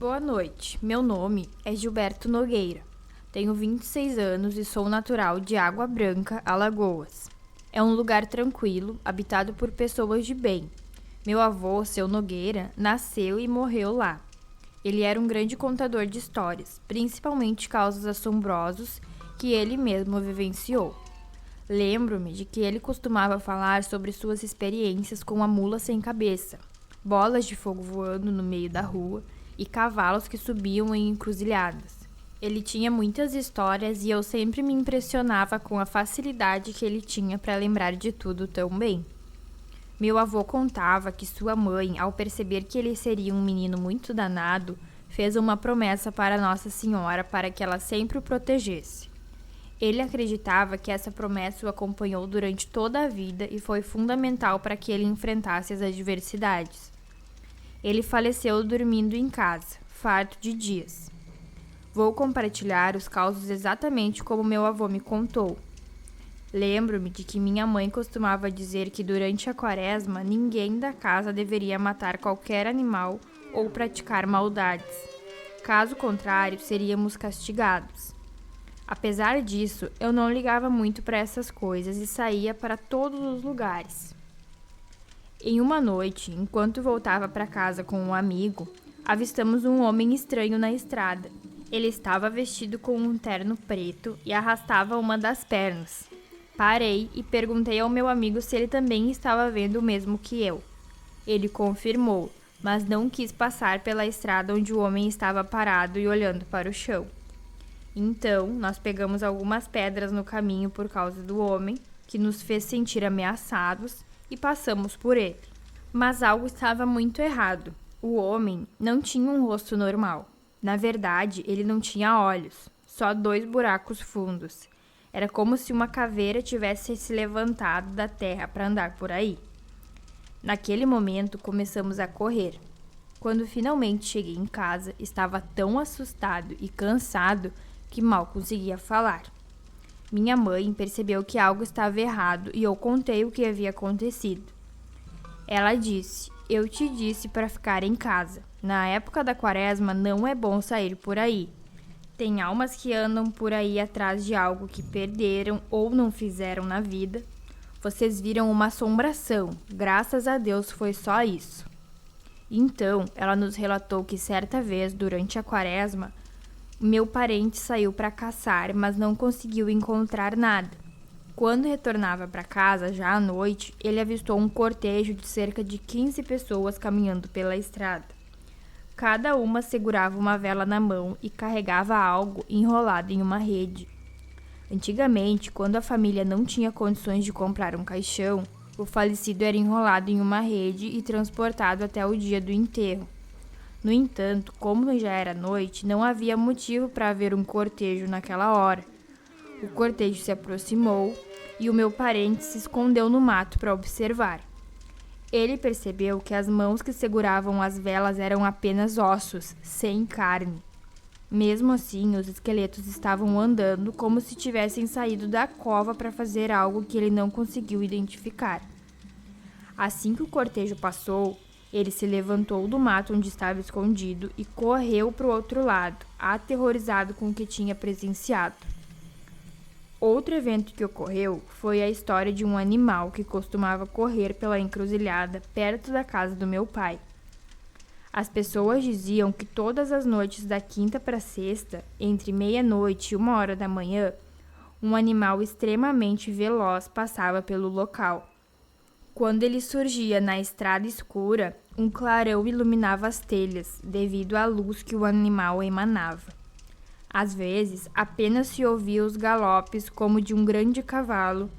Boa noite, meu nome é Gilberto Nogueira. Tenho 26 anos e sou natural de Água Branca, Alagoas. É um lugar tranquilo, habitado por pessoas de bem. Meu avô, seu Nogueira, nasceu e morreu lá. Ele era um grande contador de histórias, principalmente casos assombrosos que ele mesmo vivenciou. Lembro-me de que ele costumava falar sobre suas experiências com a mula sem cabeça, bolas de fogo voando no meio da rua e cavalos que subiam em encruzilhadas. Ele tinha muitas histórias e eu sempre me impressionava com a facilidade que ele tinha para lembrar de tudo tão bem. Meu avô contava que sua mãe, ao perceber que ele seria um menino muito danado, fez uma promessa para Nossa Senhora para que ela sempre o protegesse. Ele acreditava que essa promessa o acompanhou durante toda a vida e foi fundamental para que ele enfrentasse as adversidades. Ele faleceu dormindo em casa, farto de dias. Vou compartilhar os causos exatamente como meu avô me contou. Lembro-me de que minha mãe costumava dizer que durante a quaresma ninguém da casa deveria matar qualquer animal ou praticar maldades. Caso contrário, seríamos castigados. Apesar disso, eu não ligava muito para essas coisas e saía para todos os lugares. Em uma noite, enquanto voltava para casa com um amigo, avistamos um homem estranho na estrada. Ele estava vestido com um terno preto e arrastava uma das pernas. Parei e perguntei ao meu amigo se ele também estava vendo o mesmo que eu. Ele confirmou, mas não quis passar pela estrada onde o homem estava parado e olhando para o chão. Então, nós pegamos algumas pedras no caminho por causa do homem, que nos fez sentir ameaçados, e passamos por ele. Mas algo estava muito errado. O homem não tinha um rosto normal. Na verdade, ele não tinha olhos, só 2 buracos fundos. Era como se uma caveira tivesse se levantado da terra para andar por aí. Naquele momento, começamos a correr. Quando finalmente cheguei em casa, estava tão assustado e cansado que mal conseguia falar. Minha mãe percebeu que algo estava errado e eu contei o que havia acontecido. Ela disse: "Eu te disse para ficar em casa. Na época da quaresma não é bom sair por aí. Tem almas que andam por aí atrás de algo que perderam ou não fizeram na vida. Vocês viram uma assombração. Graças a Deus foi só isso." Então, ela nos relatou que certa vez, durante a quaresma, meu parente saiu para caçar, mas não conseguiu encontrar nada. Quando retornava para casa, já à noite, ele avistou um cortejo de cerca de 15 pessoas caminhando pela estrada. Cada uma segurava uma vela na mão e carregava algo enrolado em uma rede. Antigamente, quando a família não tinha condições de comprar um caixão, o falecido era enrolado em uma rede e transportado até o dia do enterro. No entanto, como já era noite, não havia motivo para haver um cortejo naquela hora. O cortejo se aproximou e o meu parente se escondeu no mato para observar. Ele percebeu que as mãos que seguravam as velas eram apenas ossos, sem carne. Mesmo assim, os esqueletos estavam andando como se tivessem saído da cova para fazer algo que ele não conseguiu identificar. Assim que o cortejo passou, ele se levantou do mato onde estava escondido e correu para o outro lado, aterrorizado com o que tinha presenciado. Outro evento que ocorreu foi a história de um animal que costumava correr pela encruzilhada perto da casa do meu pai. As pessoas diziam que todas as noites da quinta para sexta, entre meia-noite e 1h da manhã, um animal extremamente veloz passava pelo local. Quando ele surgia na estrada escura, um clarão iluminava as telhas, devido à luz que o animal emanava. Às vezes, apenas se ouvia os galopes como de um grande cavalo,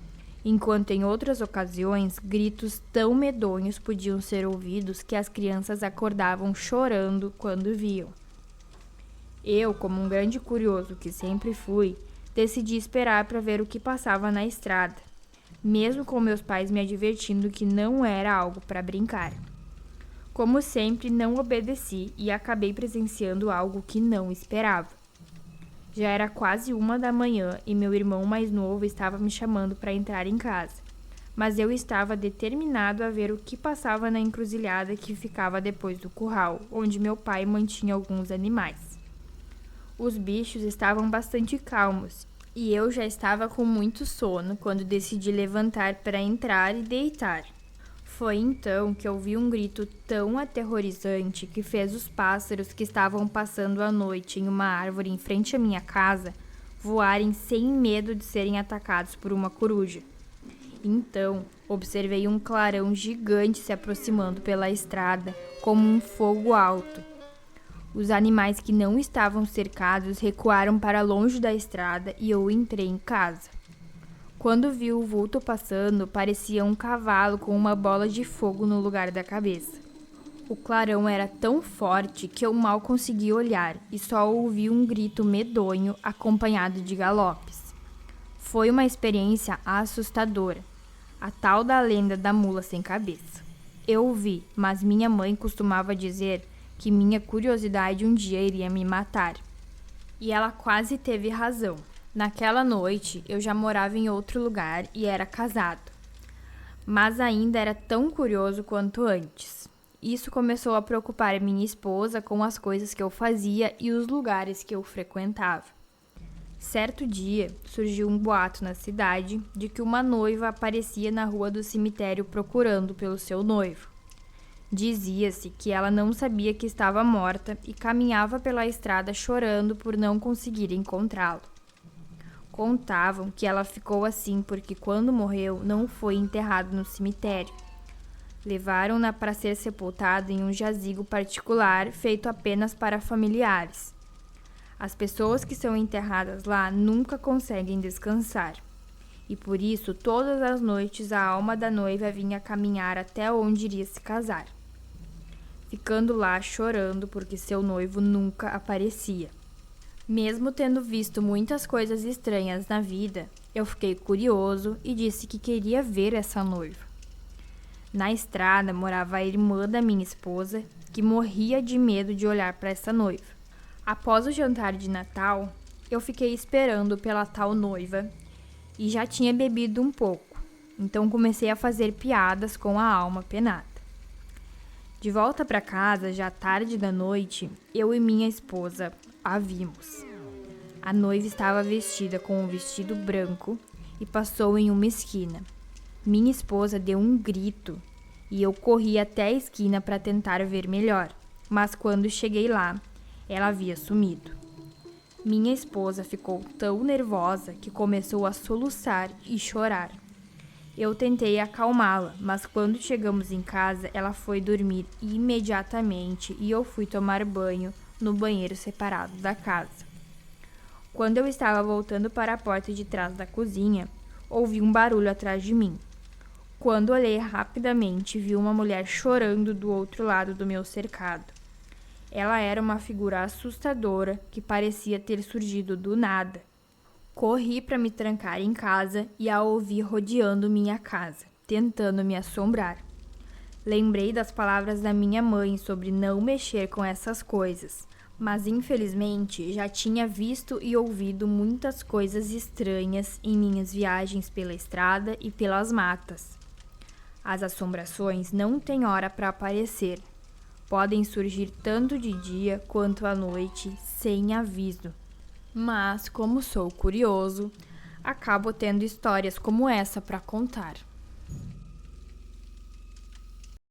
enquanto em outras ocasiões, gritos tão medonhos podiam ser ouvidos que as crianças acordavam chorando quando viam. Eu, como um grande curioso que sempre fui, decidi esperar para ver o que passava na estrada, mesmo com meus pais me advertindo que não era algo para brincar. Como sempre, não obedeci e acabei presenciando algo que não esperava. Já era quase 1h da manhã e meu irmão mais novo estava me chamando para entrar em casa. mas eu estava determinado a ver o que passava na encruzilhada que ficava depois do curral, onde meu pai mantinha alguns animais. Os bichos estavam bastante calmos e eu já estava com muito sono quando decidi levantar para entrar e deitar. Foi então que eu vi um grito tão aterrorizante que fez os pássaros que estavam passando a noite em uma árvore em frente à minha casa voarem sem medo de serem atacados por uma coruja. Então, observei um clarão gigante se aproximando pela estrada, como um fogo alto. Os animais que não estavam cercados recuaram para longe da estrada e eu entrei em casa. Quando vi o vulto passando, parecia um cavalo com uma bola de fogo no lugar da cabeça. O clarão era tão forte que eu mal consegui olhar e só ouvi um grito medonho acompanhado de galopes. Foi uma experiência assustadora, a tal da lenda da mula sem cabeça. Eu vi, mas minha mãe costumava dizer que minha curiosidade um dia iria me matar. E ela quase teve razão. Naquela noite, eu já morava em outro lugar e era casado. Mas ainda era tão curioso quanto antes. Isso começou a preocupar minha esposa com as coisas que eu fazia e os lugares que eu frequentava. Certo dia, surgiu um boato na cidade de que uma noiva aparecia na rua do cemitério procurando pelo seu noivo. Dizia-se que ela não sabia que estava morta e caminhava pela estrada chorando por não conseguir encontrá-lo. Contavam que ela ficou assim porque quando morreu não foi enterrado no cemitério. Levaram-na para ser sepultada em um jazigo particular feito apenas para familiares. As pessoas que são enterradas lá nunca conseguem descansar. E por isso, todas as noites, a alma da noiva vinha caminhar até onde iria se casar, ficando lá chorando porque seu noivo nunca aparecia. Mesmo tendo visto muitas coisas estranhas na vida, eu fiquei curioso e disse que queria ver essa noiva. Na estrada morava a irmã da minha esposa, que morria de medo de olhar para essa noiva. Após o jantar de Natal, eu fiquei esperando pela tal noiva e já tinha bebido um pouco, então comecei a fazer piadas com a alma penada. De volta para casa, já tarde da noite, eu e minha esposa a vimos. A noiva estava vestida com um vestido branco e passou em uma esquina. Minha esposa deu um grito e eu corri até a esquina para tentar ver melhor, mas quando cheguei lá, ela havia sumido. Minha esposa ficou tão nervosa que começou a soluçar e chorar. Eu tentei acalmá-la, mas quando chegamos em casa, ela foi dormir imediatamente e eu fui tomar banho no banheiro separado da casa. Quando eu estava voltando para a porta de trás da cozinha, ouvi um barulho atrás de mim. Quando olhei rapidamente, vi uma mulher chorando do outro lado do meu cercado. Ela era uma figura assustadora que parecia ter surgido do nada. Corri para me trancar em casa e a ouvi rodeando minha casa, tentando me assombrar. Lembrei das palavras da minha mãe sobre não mexer com essas coisas, mas infelizmente já tinha visto e ouvido muitas coisas estranhas em minhas viagens pela estrada e pelas matas. As assombrações não têm hora para aparecer. Podem surgir tanto de dia quanto à noite, sem aviso. Mas, como sou curioso, acabo tendo histórias como essa para contar.